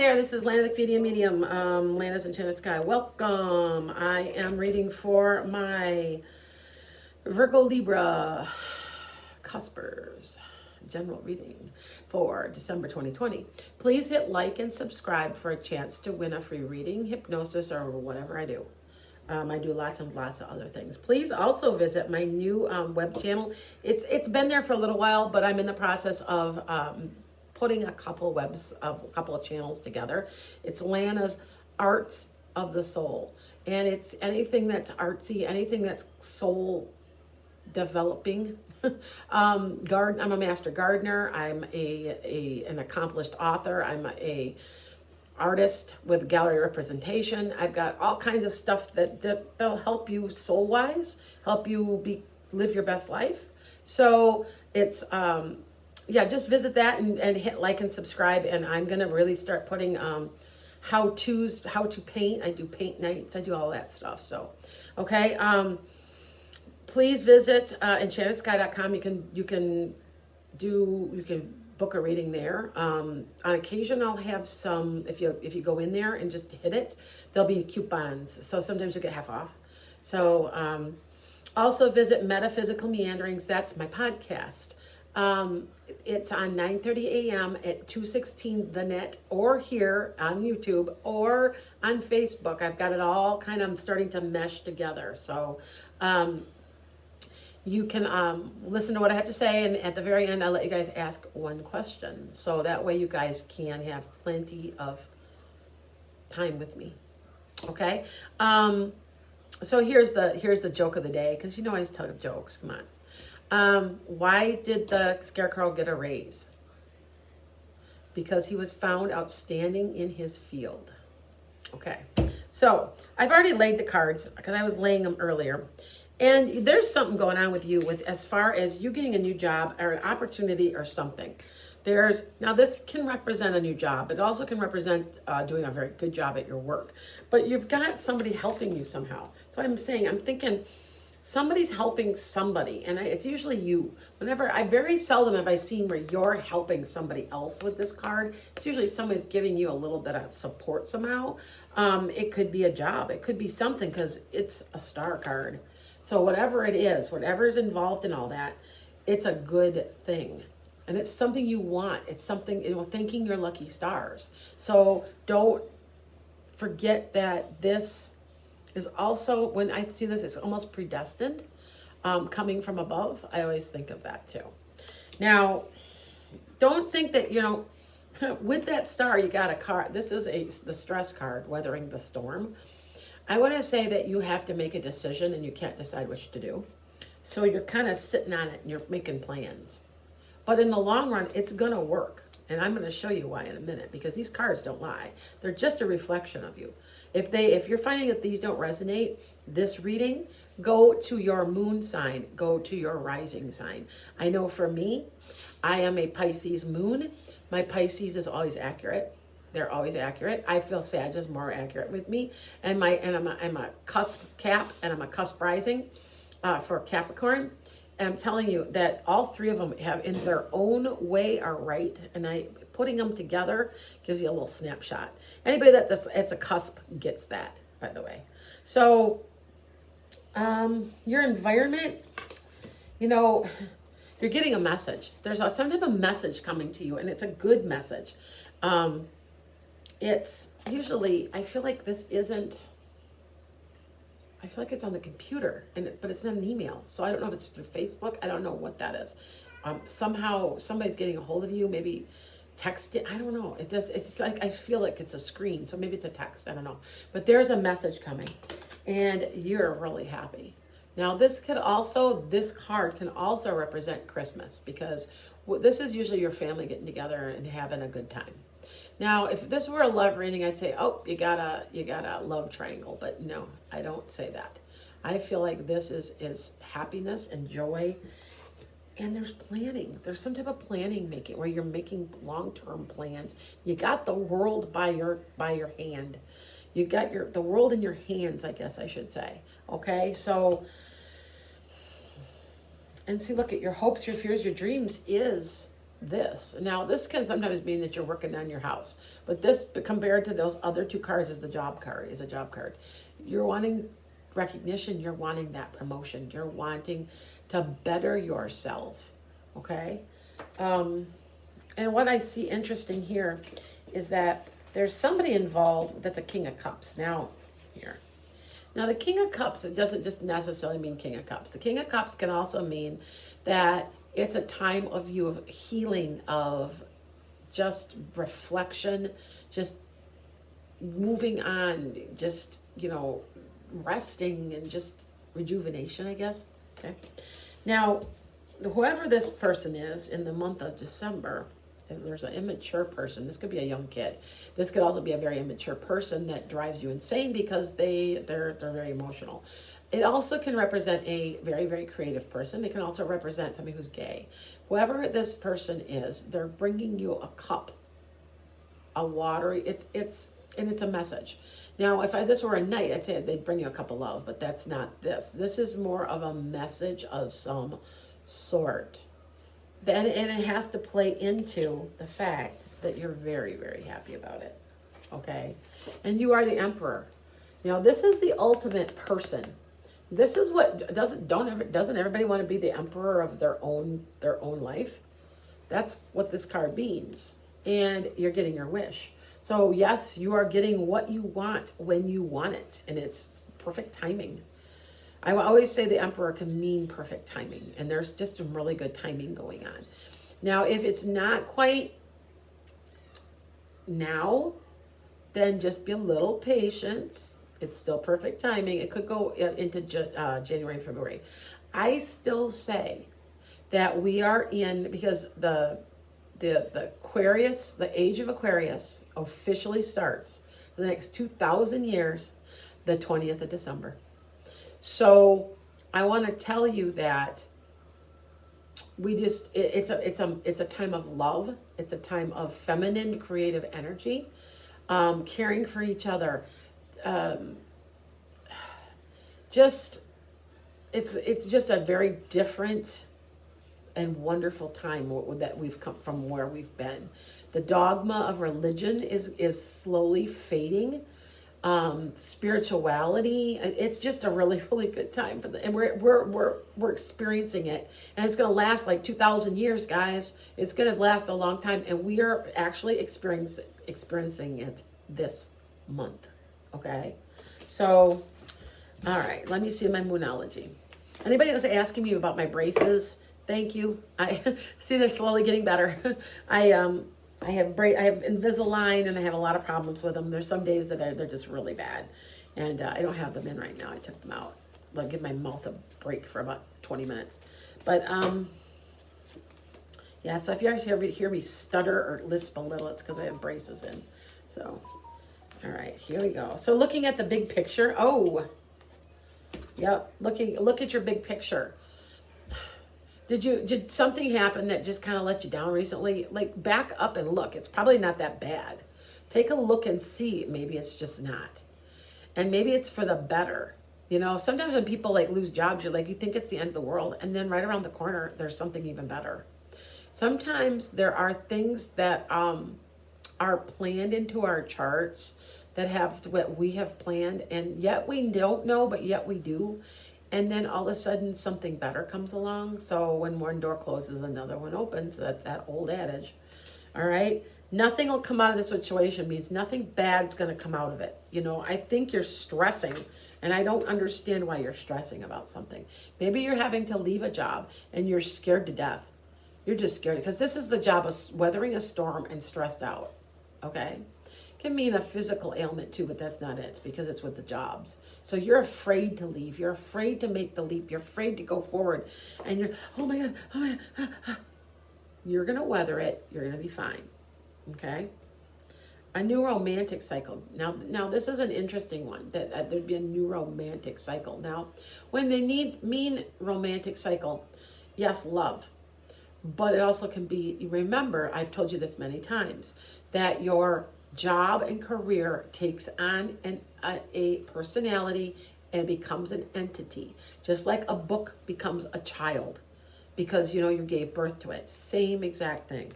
there, this is Lana the Comedian Medium, Lana's Enchanted Sky. Welcome. I am reading for my Virgo Libra Cuspers general reading for December 2020. Please hit like and subscribe for a chance to win a free reading, hypnosis, or whatever I do. I do lots and lots of other things. Please also visit my new web channel. It's been there for a little while, but I'm in the process of putting a couple of channels together. It's Lana's Arts of the Soul, and it's anything that's artsy, anything that's soul developing. I'm a master gardener. I'm an accomplished author. I'm a artist with gallery representation. I've got all kinds of stuff that'll help you soul wise, help you live your best life. So it's just visit that and hit like and subscribe. And I'm gonna really start putting how to paint. I do paint nights. I do all that stuff. So okay. Please visit enchantedSky.com. You can book a reading there. On occasion, I'll have some. If you go in there and just hit it, there'll be coupons. So sometimes you get half off. So also visit Metaphysical Meanderings. That's my podcast. It's on 9:30 a.m. at 216 the net, or here on YouTube, or on Facebook. I've got it all kind of starting to mesh together. So you can listen to what I have to say, and at the very end, I'll let you guys ask one question. So that way you guys can have plenty of time with me. Okay? So here's the joke of the day, because you know I always tell jokes. Come on. Why did the scarecrow get a raise? Because he was found outstanding in his field. Okay. So I've already laid the cards, because I was laying them earlier. And there's something going on with you as far as you getting a new job or an opportunity or something. Now this can represent a new job, but it also can represent doing a very good job at your work. But you've got somebody helping you somehow. So I'm thinking somebody's helping somebody, and it's usually you. Very seldom have I seen where you're helping somebody else with this card. It's usually somebody's giving you a little bit of support somehow. It could be a job. It could be something, because it's a star card. So whatever it is, whatever's involved in all that, it's a good thing. And it's something you want. It's something, thanking your lucky stars. So don't forget that this is also, when I see this, it's almost predestined, coming from above. I always think of that too. Now, don't think that, with that star, you got a card. This is the stress card, weathering the storm. I want to say that you have to make a decision and you can't decide what to do. So you're kind of sitting on it and you're making plans. But in the long run, it's going to work. And I'm going to show you why in a minute, because these cards don't lie. They're just a reflection of you. If you're finding that these don't resonate, this reading, go to your moon sign, go to your rising sign. I know for me, I am a Pisces moon. My Pisces is always accurate. They're always accurate. I feel Sag is more accurate with me. And I'm a cusp cap, and I'm a cusp rising for Capricorn. And I'm telling you that all three of them have, in their own way, are right. And putting them together gives you a little snapshot. Anybody it's a cusp gets that, by the way. So your environment, you're getting a message. There's some type of message coming to you, and it's a good message. It's usually, I feel like it's on the computer, but it's not an email. So I don't know if it's through Facebook. I don't know what that is. Somehow somebody's getting a hold of you, maybe text it. I don't know. It's like, I feel like it's a screen. So maybe it's a text. I don't know. But there's a message coming, and you're really happy. Now this card can also represent Christmas, because this is usually your family getting together and having a good time. Now, if this were a love reading, I'd say, oh, you got a love triangle. But no, I don't say that. I feel like this is happiness and joy, and there's planning. There's some type of planning making, where you're making long-term plans. You got the world by your hand. You got the world in your hands, I guess I should say. Okay, so, and see, look at your hopes, your fears, your dreams is this. Now, this can sometimes mean that you're working on your house, but this, compared to those other two cards, is the job card. Is a job card. You're wanting recognition. You're wanting that promotion. You're wanting to better yourself. Okay. And what I see interesting here is that there's somebody involved that's a King of Cups. Now, here. Now, the King of Cups, it doesn't just necessarily mean King of Cups. The King of Cups can also mean that it's a time of you of healing, of just reflection, just moving on, just, resting and just rejuvenation, I guess. Okay. Now, whoever this person is in the month of December, if there's an immature person, this could be a young kid. This could also be a very immature person that drives you insane because they're very emotional. It also can represent a very, very creative person. It can also represent somebody who's gay. Whoever this person is, they're bringing you a cup, a watery. It's a message. Now, if this were a knight, I'd say they'd bring you a cup of love, but that's not this. This is more of a message of some sort. And it has to play into the fact that you're very, very happy about it. Okay? And you are the emperor. This is the ultimate person. This is what doesn't everybody want to be the emperor of their own life? That's what this card means. And you're getting your wish. So yes, you are getting what you want when you want it, and it's perfect timing. I always say the emperor can mean perfect timing, and there's just some really good timing going on. Now, if it's not quite now, then just be a little patient. It's still perfect timing. It could go into January, February. I still say that we are in, because the Aquarius, the age of Aquarius officially starts for the next 2,000 years, the 20th of December. So I want to tell you that it's a time of love. It's a time of feminine creative energy, caring for each other. It's just a very different and wonderful time that we've come from, where we've been. The dogma of religion is slowly fading. Spirituality, it's just a really, really good time for and we're experiencing it, and it's going to last like 2,000 years, guys. It's going to last a long time, and we are actually experiencing it this month. Okay, so all right, let me see my Moonology. Anybody that's asking me about my braces, thank you. I see they're slowly getting better. I have Invisalign, and I have a lot of problems with them. There's some days that they're just really bad, and I don't have them in right now. I took them out. I'll give my mouth a break for about 20 minutes. But yeah. So if you guys hear me stutter or lisp a little, it's because I have braces in. So, all right, here we go. So looking at the big picture. Oh, yep. Look at your big picture. Did something happen that just kind of let you down recently? Like, back up and look. It's probably not that bad. Take a look and see. Maybe it's just not. And maybe it's for the better. Sometimes when people lose jobs, you think it's the end of the world. And then right around the corner, there's something even better. Sometimes there are things that are planned into our charts that have what we have planned. And yet we don't know, but yet we do. And then all of a sudden something better comes along. So when one door closes, another one opens. That old adage. All right. Nothing will come out of this situation means nothing bad's going to come out of it. I think you're stressing, and I don't understand why you're stressing about something. Maybe you're having to leave a job and you're scared to death. You're just scared because this is the job of weathering a storm and stressed out. Okay. Can mean a physical ailment too, but that's not it, because it's with the jobs. So you're afraid to leave. You're afraid to make the leap. You're afraid to go forward. And you're, oh my God. You're going to weather it. You're going to be fine. Okay? A new romantic cycle. Now this is an interesting one, that there'd be a new romantic cycle. Now, when they mean romantic cycle, yes, love. But it also can be, remember, I've told you this many times, that your job and career takes on a personality and becomes an entity, just like a book becomes a child. because, you gave birth to it. Same exact thing.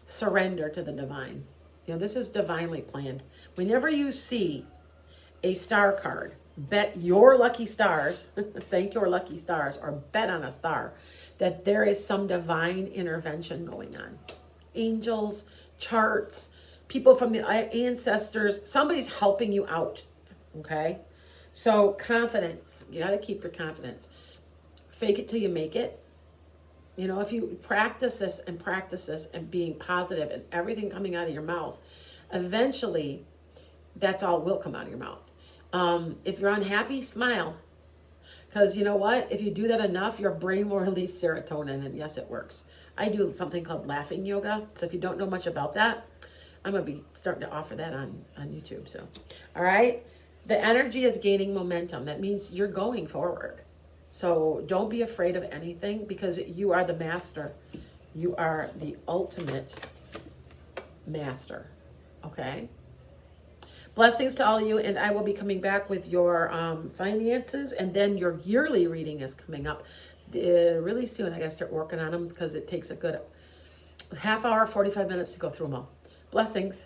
Surrender to the divine. This is divinely planned. Whenever you see a star card, bet your lucky stars, thank your lucky stars, or bet on a star, that there is some divine intervention going on. Angels, charts, people from the ancestors, somebody's helping you out, okay? So confidence, you got to keep your confidence. Fake it till you make it. If you practice this and being positive and everything coming out of your mouth, eventually that's all will come out of your mouth. If you're unhappy, smile. Because you know what? If you do that enough, your brain will release serotonin, and yes, it works. I do something called laughing yoga. So if you don't know much about that, I'm going to be starting to offer that on YouTube. So, all right. The energy is gaining momentum. That means you're going forward. So don't be afraid of anything, because you are the master. You are the ultimate master. Okay. Blessings to all of you, and I will be coming back with your finances, and then your yearly reading is coming up really soon. I got to start working on them because it takes a good half hour, 45 minutes to go through them all. Blessings.